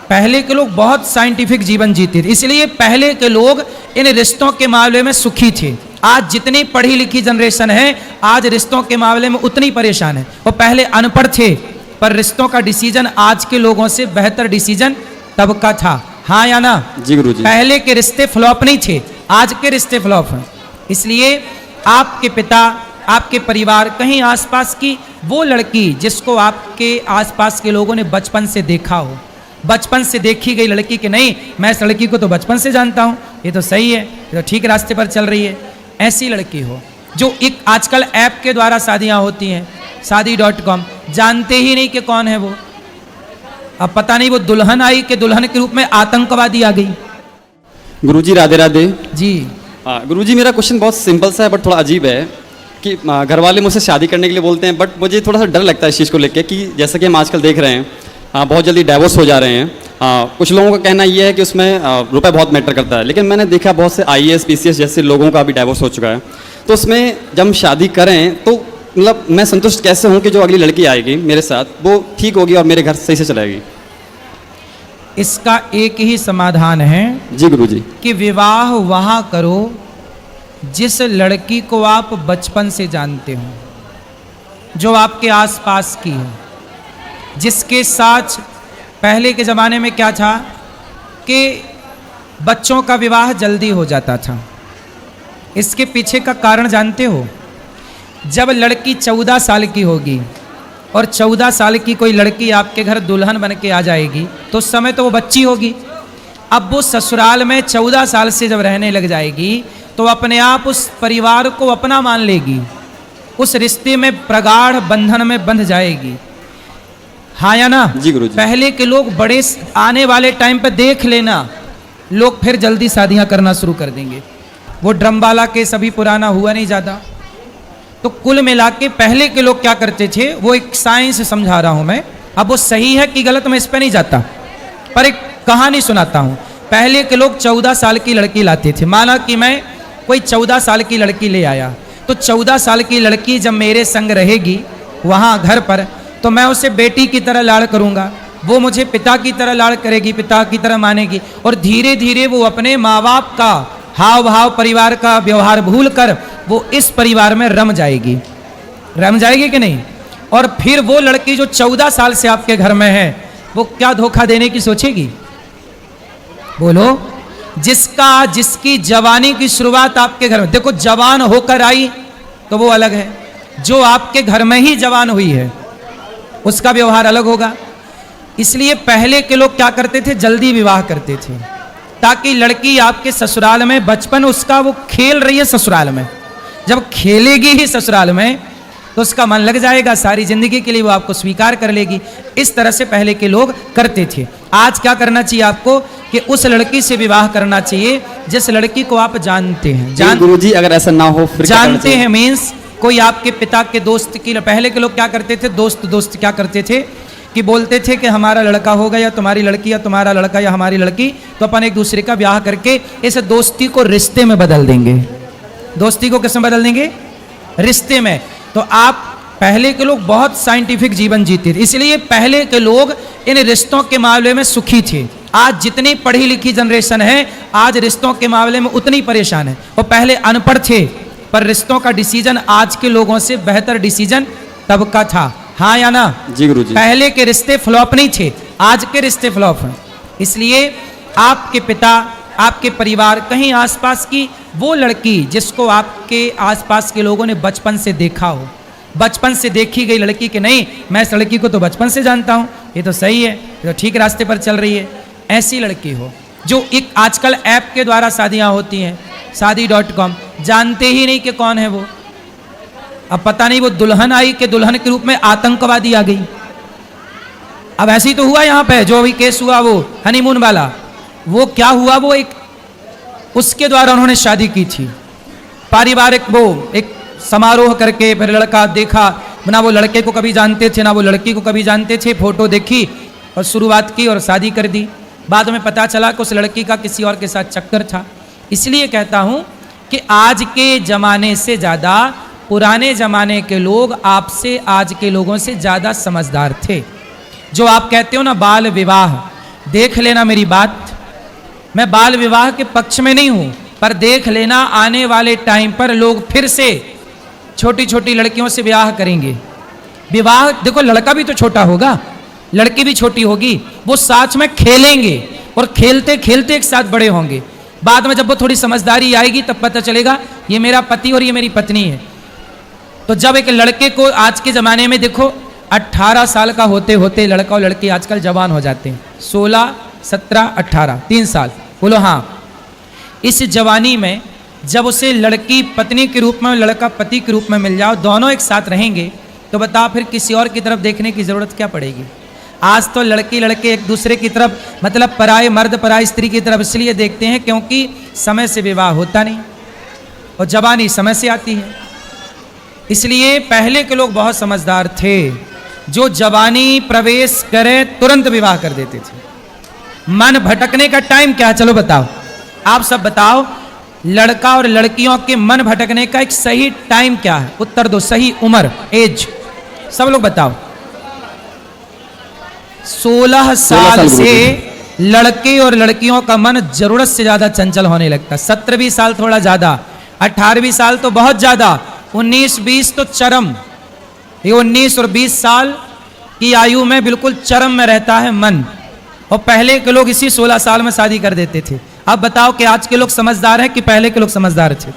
पहले के लोग बहुत साइंटिफिक जीवन जीते थे, इसलिए पहले के लोग इन रिश्तों के मामले में सुखी थे। आज जितनी पढ़ी लिखी जनरेशन है, आज रिश्तों के मामले में उतनी परेशान है। वो पहले अनपढ़ थे, पर रिश्तों का डिसीजन आज के लोगों से बेहतर डिसीजन तब का था। हाँ या ना? जी गुरुजी। पहले के रिश्ते फ्लॉप नहीं थे, आज के रिश्ते फ्लॉप हैं। इसलिए आपके पिता, आपके परिवार, कहीं आसपास की वो लड़की जिसको आपके आसपास के लोगों ने बचपन से देखा हो, बचपन से देखी गई लड़की कि नहीं मैं इस लड़की को तो बचपन से जानता हूँ, ये तो सही है, ये तो ठीक रास्ते पर चल रही है, ऐसी लड़की हो। जो एक आजकल ऐप के द्वारा शादियाँ होती हैं, शादी.com, जानते ही नहीं कि कौन है वो। अब पता नहीं वो दुल्हन आई कि दुल्हन के रूप में आतंकवादी आ गई। गुरुजी राधे राधे जी। गुरुजी मेरा क्वेश्चन बहुत सिंपल सा है बट थोड़ा अजीब है कि घर वाले मुझसे शादी करने के लिए बोलते हैं, बट मुझे थोड़ा सा डर लगता है इस चीज़ को लेकर कि जैसा कि हम आजकल देख रहे हैं बहुत जल्दी डाइवोर्स हो जा रहे हैं। कुछ लोगों का कहना ये है कि उसमें रुपए बहुत मैटर करता है, लेकिन मैंने देखा बहुत से IAS PCS जैसे लोगों का भी डाइवोर्स हो चुका है। तो उसमें जब हम शादी करें तो मतलब मैं संतुष्ट कैसे हूँ कि जो अगली लड़की आएगी मेरे साथ वो ठीक होगी और मेरे घर सही से चलाएगी? इसका एक ही समाधान है जी गुरुजी। कि विवाह वहाँ करो जिस लड़की को आप बचपन से जानते हो, जो आपके आसपास की है, जिसके साथ पहले के ज़माने में क्या था कि बच्चों का विवाह जल्दी हो जाता था। इसके पीछे का कारण जानते हो? जब लड़की 14 साल की होगी और 14 साल की कोई लड़की आपके घर दुल्हन बन के आ जाएगी तो उस समय तो वो बच्ची होगी। अब वो ससुराल में 14 साल से जब रहने लग जाएगी तो अपने आप उस परिवार को अपना मान लेगी, उस रिश्ते में प्रगाढ़ बंधन में बंध जाएगी। हाँ या ना? जी गुरुजी। पहले के लोग बड़े आने वाले टाइम पे देख लेना, लोग फिर जल्दी शादियां करना शुरू कर देंगे। वो ड्रम वाला केस अभी पुराना हुआ नहीं ज़्यादा। तो कुल मिला के पहले के लोग क्या करते थे, वो एक साइंस समझा रहा हूं मैं, अब वो सही है कि गलत मैं इस पे नहीं जाता, पर एक कहानी सुनाता हूं। पहले के लोग 14 साल की लड़की लाते थे। माना कि मैं कोई 14 साल की लड़की ले आया, तो 14 साल की लड़की जब मेरे संग रहेगी वहाँ घर पर, तो मैं उसे बेटी की तरह लाड़ करूँगा, वो मुझे पिता की तरह लाड़ करेगी, पिता की तरह मानेगी, और धीरे धीरे वो अपने माँ बाप का हाव भाव, परिवार का व्यवहार भूल कर वो इस परिवार में रम जाएगी। रम जाएगी कि नहीं? और फिर वो लड़की जो 14 साल से आपके घर में है, वो क्या धोखा देने की सोचेगी? बोलो। जिसकी जवानी की शुरुआत आपके घर में, देखो जवान होकर आई तो वो अलग है, जो आपके घर में ही जवान हुई है उसका व्यवहार अलग होगा। इसलिए पहले के लोग क्या करते थे, जल्दी विवाह करते थे ताकि लड़की आपके ससुराल में, बचपन उसका वो खेल रही है ससुराल में, जब खेलेगी ही ससुराल में तो उसका मन लग जाएगा, सारी जिंदगी के लिए वो आपको स्वीकार कर लेगी। इस तरह से पहले के लोग करते थे। आज क्या करना चाहिए आपको कि उस लड़की से विवाह करना चाहिए जिस लड़की को आप जानते हैं। गुरुजी अगर ऐसा ना हो फिर जानते हैं मीन्स कोई आपके पिता के दोस्त की। पहले के लोग क्या करते थे, दोस्त क्या करते थे कि बोलते थे कि हमारा लड़का होगा या तुम्हारी लड़की, या तुम्हारा लड़का या हमारी लड़की, तो अपन एक दूसरे का ब्याह करके इस दोस्ती को रिश्ते में बदल देंगे। दोस्ती को किसमें बदल देंगे? रिश्ते में। तो आप, पहले के लोग बहुत साइंटिफिक जीवन जीते थे, इसलिए पहले के लोग इन रिश्तों के मामले में सुखी थे। आज जितनी पढ़ी लिखी जनरेशन है, आज रिश्तों के मामले में उतनी परेशान है। वो पहले अनपढ़ थे, पर रिश्तों का डिसीजन आज के लोगों से बेहतर डिसीजन तब का था। हाँ या ना? जी गुरुजी। पहले के रिश्ते फ्लॉप नहीं थे, आज के रिश्ते फ्लॉप हैं। इसलिए आपके पिता, आपके परिवार, कहीं आसपास की वो लड़की जिसको आपके आसपास के लोगों ने बचपन से देखा हो, बचपन से देखी गई लड़की कि नहीं मैं इस लड़की को तो बचपन से जानता हूँ, ये तो सही है, ये तो ठीक रास्ते पर चल रही है, ऐसी लड़की हो। जो एक आजकल ऐप के द्वारा शादियाँ होती हैं, शादी.com, जानते ही नहीं कि कौन है वो। अब पता नहीं वो दुल्हन आई कि दुल्हन के रूप में आतंकवादी आ गई। अब ऐसे ही तो हुआ यहाँ पे, जो अभी केस हुआ वो हनीमून वाला, वो क्या हुआ, वो एक उसके द्वारा उन्होंने शादी की थी, पारिवारिक वो एक समारोह करके, फिर लड़का देखा, ना वो लड़के को कभी जानते थे ना वो लड़की को कभी जानते थे, फोटो देखी और शुरुआत की और शादी कर दी। बाद में पता चला कि उस लड़की का किसी और के साथ चक्कर था। इसलिए कहता हूँ कि आज के ज़माने से ज़्यादा पुराने ज़माने के लोग आपसे, आज के लोगों से ज़्यादा समझदार थे। जो आप कहते हो ना बाल विवाह, देख लेना मेरी बात, मैं बाल विवाह के पक्ष में नहीं हूं, पर देख लेना आने वाले टाइम पर लोग फिर से छोटी छोटी लड़कियों से विवाह करेंगे। विवाह देखो, लड़का भी तो छोटा होगा, लड़की भी छोटी होगी, वो साथ में खेलेंगे और खेलते खेलते एक साथ बड़े होंगे। बाद में जब वो थोड़ी समझदारी आएगी तब पता चलेगा ये मेरा पति और ये मेरी पत्नी है। तो जब एक लड़के को आज के ज़माने में देखो 18 साल का होते होते लड़का और लड़की आजकल जवान हो जाते हैं, 16, 17, 18, 3 साल, बोलो हाँ। इस जवानी में जब उसे लड़की पत्नी के रूप में, लड़का पति के रूप में मिल जाओ, दोनों एक साथ रहेंगे, तो बताओ फिर किसी और की तरफ देखने की ज़रूरत क्या पड़ेगी। आज तो लड़की लड़के एक दूसरे की तरफ, मतलब पराये मर्द पराई स्त्री की तरफ इसलिए देखते हैं क्योंकि समय से विवाह होता नहीं और जवानी समय से आती है। इसलिए पहले के लोग बहुत समझदार थे, जो जवानी प्रवेश करे तुरंत विवाह कर देते थे। मन भटकने का टाइम क्या है, चलो बताओ, आप सब बताओ, लड़का और लड़कियों के मन भटकने का एक सही टाइम क्या है, उत्तर दो, सही उम्र, एज, सब लोग बताओ। 16 साल से लड़के और लड़कियों का मन जरूरत से ज्यादा चंचल होने लगता है। 17 साल थोड़ा ज्यादा, 18 साल तो बहुत ज्यादा, 19-20 तो चरम। ये 19 और 20 साल की आयु में बिल्कुल चरम में रहता है मन, और पहले के लोग इसी 16 साल में शादी कर देते थे। अब बताओ कि आज के लोग समझदार हैं कि पहले के लोग समझदार थे?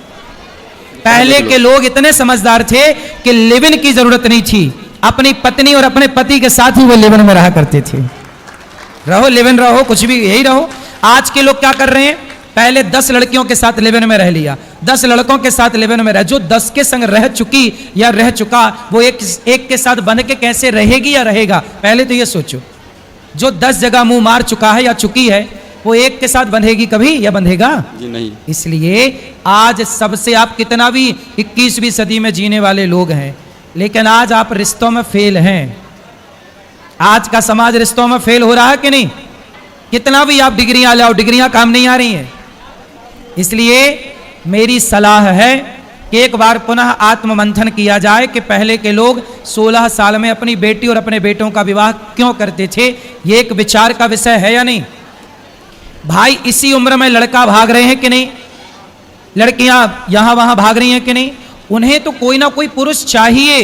पहले के लोग इतने समझदार थे कि लिव इन की जरूरत नहीं थी, अपनी पत्नी और अपने पति के साथ ही वो लिव इन में रहा करते थे। रहो, लिव इन रहो, कुछ भी यही रहो। आज के लोग क्या कर रहे हैं, पहले 10 लड़कियों के साथ लिव इन में रह लिया, 10 लड़कों के साथ लिव इन में रह, जो 10 के संग रह चुकी या रह चुका वो एक के साथ बंध के कैसे रहेगी या रहेगा, पहले तो ये सोचो। जो 10 जगह मुंह मार चुका है या चुकी है, वो एक के साथ बंधेगी कभी या बंधेगा? जी नहीं। इसलिए आज सबसे, आप कितना भी 21वीं सदी में जीने वाले लोग हैं, लेकिन आज आप रिश्तों में फेल हैं। आज का समाज रिश्तों में फेल हो रहा है कि नहीं? कितना भी आप डिग्रियां लाओ, डिग्रियां काम नहीं आ रही हैं। इसलिए मेरी सलाह है कि एक बार पुनः आत्ममंथन किया जाए कि पहले के लोग 16 साल में अपनी बेटी और अपने बेटों का विवाह क्यों करते थे। ये एक विचार का विषय है या नहीं? भाई इसी उम्र में लड़का भाग रहे हैं कि नहीं, लड़कियां यहां वहां भाग रही हैं कि नहीं? उन्हें तो कोई ना कोई पुरुष चाहिए।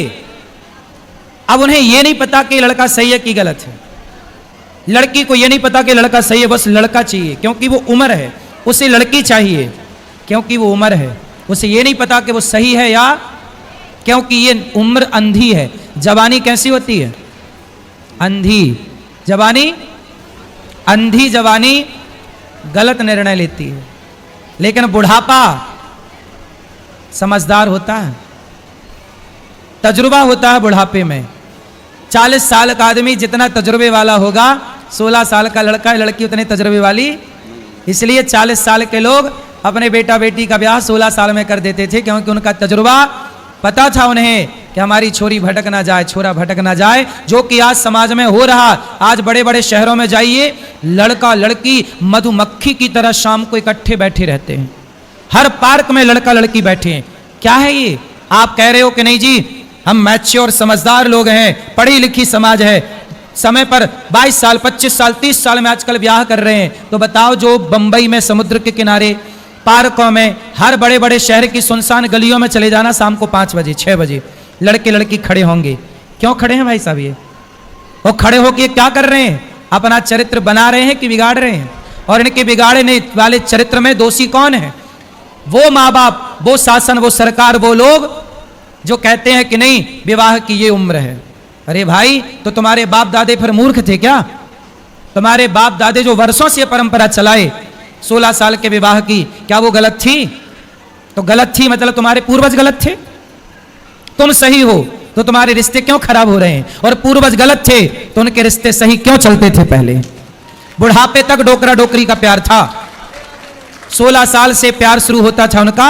अब उन्हें यह नहीं पता कि लड़का सही है कि गलत है, लड़की को यह नहीं पता कि लड़का सही है, बस लड़का चाहिए क्योंकि वो उम्र है, उसे लड़की चाहिए क्योंकि वो उम्र है। उसे ये नहीं पता कि वो सही है या, क्योंकि ये उम्र अंधी है। जवानी कैसी होती है? अंधी जवानी, अंधी जवानी गलत निर्णय लेती है, लेकिन बुढ़ापा समझदार होता है, तजुर्बा होता है बुढ़ापे में। 40 साल का आदमी जितना तजुर्बे वाला होगा, 16 साल का लड़का लड़की उतने तजुर्बे वाली। इसलिए 40 साल के लोग अपने बेटा बेटी का ब्याह 16 साल में कर देते थे, क्योंकि उनका तजुर्बा, पता था उन्हें कि हमारी छोरी भटक ना जाए, छोरा भटक ना जाए, जो कि आज समाज में हो रहा। आज बड़े बड़े शहरों में जाइए, लड़का लड़की मधुमक्खी की तरह शाम को इकट्ठे बैठे रहते हैं, हर पार्क में लड़का लड़की बैठे हैं। क्या है ये? आप कह रहे हो कि नहीं जी हम मैच्योर समझदार लोग हैं, पढ़ी लिखी समाज है, समय पर 22 साल 25 साल 30 साल में आजकल ब्याह कर रहे हैं। तो बताओ, जो बंबई में समुद्र के किनारे, पार्कों में, हर बड़े बड़े शहर की सुनसान गलियों में चले जाना, शाम को 5 बजे 6 बजे लड़के लड़की खड़े होंगे। क्यों खड़े हैं भाई साहब? ये वो खड़े होकर क्या कर रहे हैं? अपना चरित्र बना रहे हैं कि बिगाड़ रहे हैं? और इनके बिगाड़ने वाले चरित्र में दोषी कौन है? वो माँ बाप, वो शासन, वो सरकार, वो लोग जो कहते हैं कि नहीं विवाह की ये उम्र है। अरे भाई, तो तुम्हारे बाप दादे फिर मूर्ख थे क्या? तुम्हारे बाप दादे जो वर्षों से परंपरा चलाए 16 साल के विवाह की, क्या वो गलत थी? तो गलत थी मतलब तुम्हारे पूर्वज गलत थे। तुम सही हो तो तुम्हारे रिश्ते क्यों खराब हो रहे हैं? और पूर्वज गलत थे तो उनके रिश्ते सही क्यों चलते थे? पहले बुढ़ापे तक डोकरा डोकरी का प्यार था। 16 साल से प्यार शुरू होता था उनका,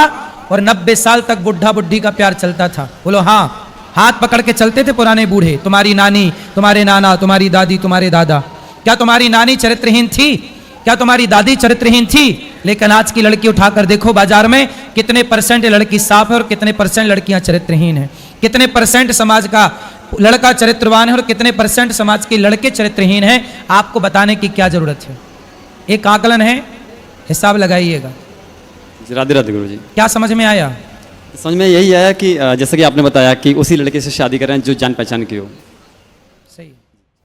और 90 साल तक बुढ़ा बुढ़ी का प्यार चलता था। बोलो हाँ, हाथ पकड़ के चलते थे पुराने बूढ़े। तुम्हारी नानी, तुम्हारे नाना, तुम्हारी दादी, तुम्हारे दादा। क्या तुम्हारी नानी चरित्रहीन थी? क्या तुम्हारी दादी चरित्रहीन थी? लेकिन आज की लड़की उठाकर देखो बाजार में, कितने % लड़की साफ है और कितने % लड़कियां चरित्रहीन है। कितने % समाज का लड़का चरित्रवान है और कितने परसेंट समाज के लड़के चरित्रहीन हैं, आपको बताने की क्या जरूरत है। एक आकलन है, हिसाब लगाइएगा। राधे राधे गुरु जी। क्या समझ में आया? समझ में यही आया कि जैसा कि आपने बताया कि उसी लड़के से शादी करें जो जान पहचान की हो।